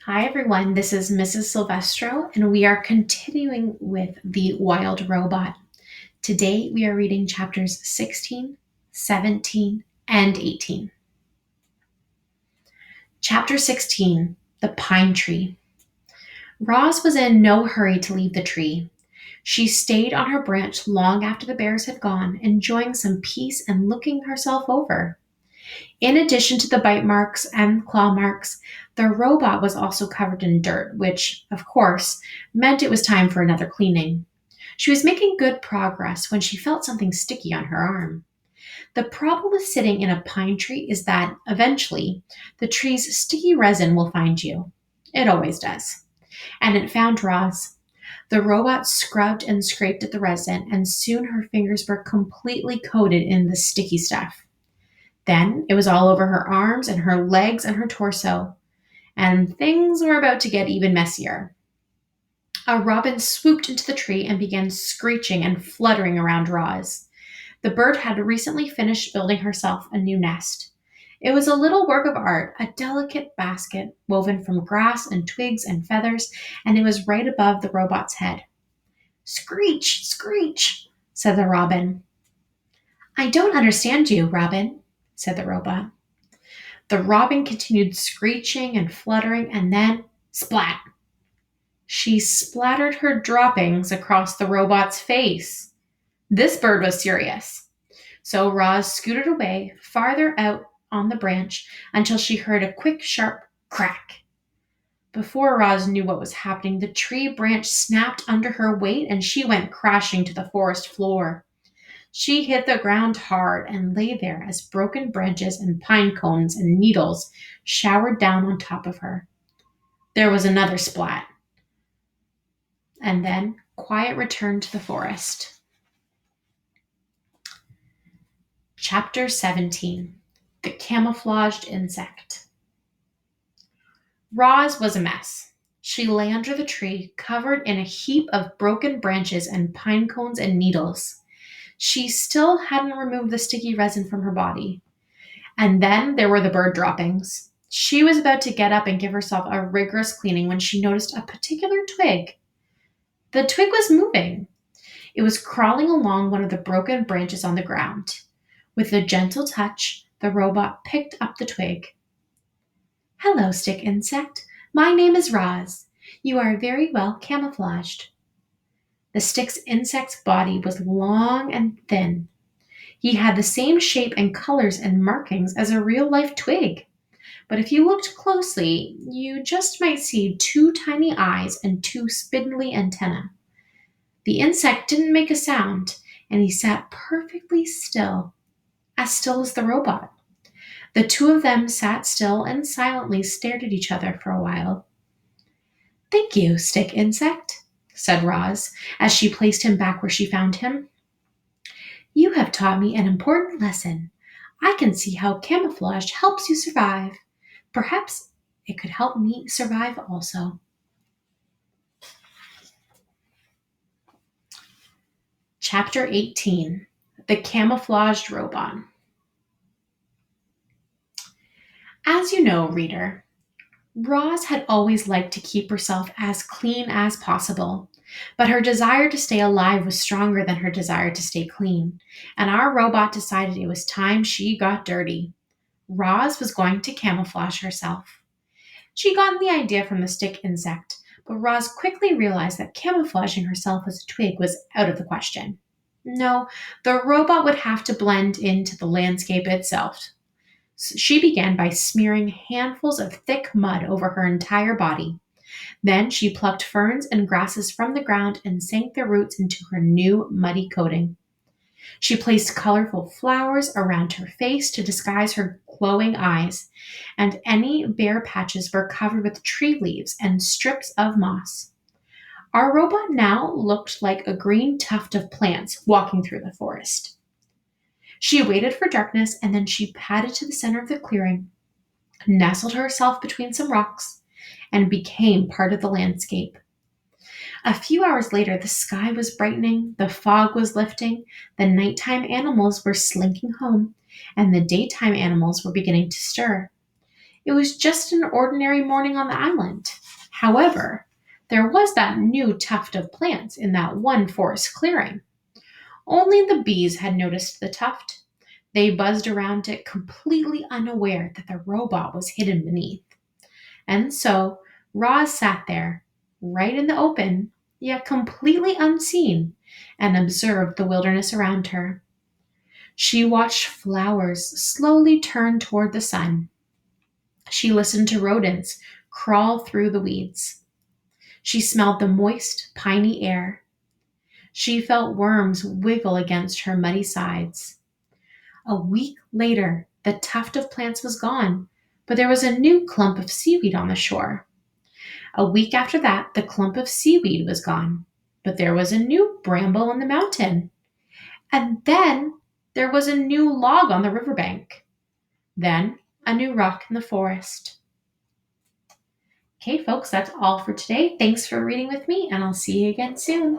Hi, everyone. This is Mrs. Silvestro, and we are continuing with The Wild Robot. Today, we are reading chapters 16, 17, and 18. Chapter 16, The Pine Tree. Roz was in no hurry to leave the tree. She stayed on her branch long after the bears had gone, enjoying some peace and looking herself over. In addition to the bite marks and claw marks, the robot was also covered in dirt, which, of course, meant it was time for another cleaning. She was making good progress when she felt something sticky on her arm. The problem with sitting in a pine tree is that, eventually, the tree's sticky resin will find you. It always does. And it found Roz. The robot scrubbed and scraped at the resin, and soon her fingers were completely coated in the sticky stuff. Then it was all over her arms and her legs and her torso, and things were about to get even messier. A robin swooped into the tree and began screeching and fluttering around Roz. The bird had recently finished building herself a new nest. It was a little work of art, a delicate basket woven from grass and twigs and feathers, and it was right above the robot's head. Screech, screech, said the robin. I don't understand you, Robin, said the robot. The robin continued screeching and fluttering, and then splat! She splattered her droppings across the robot's face. This bird was serious. So Roz scooted away farther out on the branch until she heard a quick, sharp crack. Before Roz knew what was happening, the tree branch snapped under her weight and she went crashing to the forest floor. She hit the ground hard and lay there as broken branches and pine cones and needles showered down on top of her. There was another splat, and then quiet returned to the forest. Chapter 17, The Camouflaged Insect. Roz was a mess. She lay under the tree, covered in a heap of broken branches and pine cones and needles. She still hadn't removed the sticky resin from her body. And then there were the bird droppings. She was about to get up and give herself a rigorous cleaning when she noticed a particular twig. The twig was moving. It was crawling along one of the broken branches on the ground. With a gentle touch, the robot picked up the twig. Hello, stick insect. My name is Roz. You are very well camouflaged. The stick insect's body was long and thin. He had the same shape and colors and markings as a real-life twig. But if you looked closely, you just might see two tiny eyes and two spindly antennae. The insect didn't make a sound, and he sat perfectly still as the robot. The two of them sat still and silently stared at each other for a while. Thank you, stick insect, said Roz, as she placed him back where she found him. You have taught me an important lesson. I can see how camouflage helps you survive. Perhaps it could help me survive also. Chapter 18, The Camouflaged Robot. As you know, reader, Roz had always liked to keep herself as clean as possible, but her desire to stay alive was stronger than her desire to stay clean, and our robot decided it was time she got dirty. Roz was going to camouflage herself. She got the idea from the stick insect, but Roz quickly realized that camouflaging herself as a twig was out of the question. No, the robot would have to blend into the landscape itself. She began by smearing handfuls of thick mud over her entire body. Then she plucked ferns and grasses from the ground and sank their roots into her new muddy coating. She placed colorful flowers around her face to disguise her glowing eyes, and any bare patches were covered with tree leaves and strips of moss. Our robot now looked like a green tuft of plants walking through the forest. She waited for darkness, and then she padded to the center of the clearing, nestled herself between some rocks, and became part of the landscape. A few hours later, the sky was brightening, the fog was lifting, the nighttime animals were slinking home, and the daytime animals were beginning to stir. It was just an ordinary morning on the island. However, there was that new tuft of plants in that one forest clearing. Only the bees had noticed the tuft. They buzzed around it, completely unaware that the robot was hidden beneath. And so Roz sat there, right in the open, yet completely unseen, and observed the wilderness around her. She watched flowers slowly turn toward the sun. She listened to rodents crawl through the weeds. She smelled the moist, piney air. She felt worms wiggle against her muddy sides. A week later, the tuft of plants was gone, but there was a new clump of seaweed on the shore. A week after that, the clump of seaweed was gone, but there was a new bramble on the mountain. And then there was a new log on the riverbank. Then a new rock in the forest. Okay, folks, that's all for today. Thanks for reading with me, and I'll see you again soon.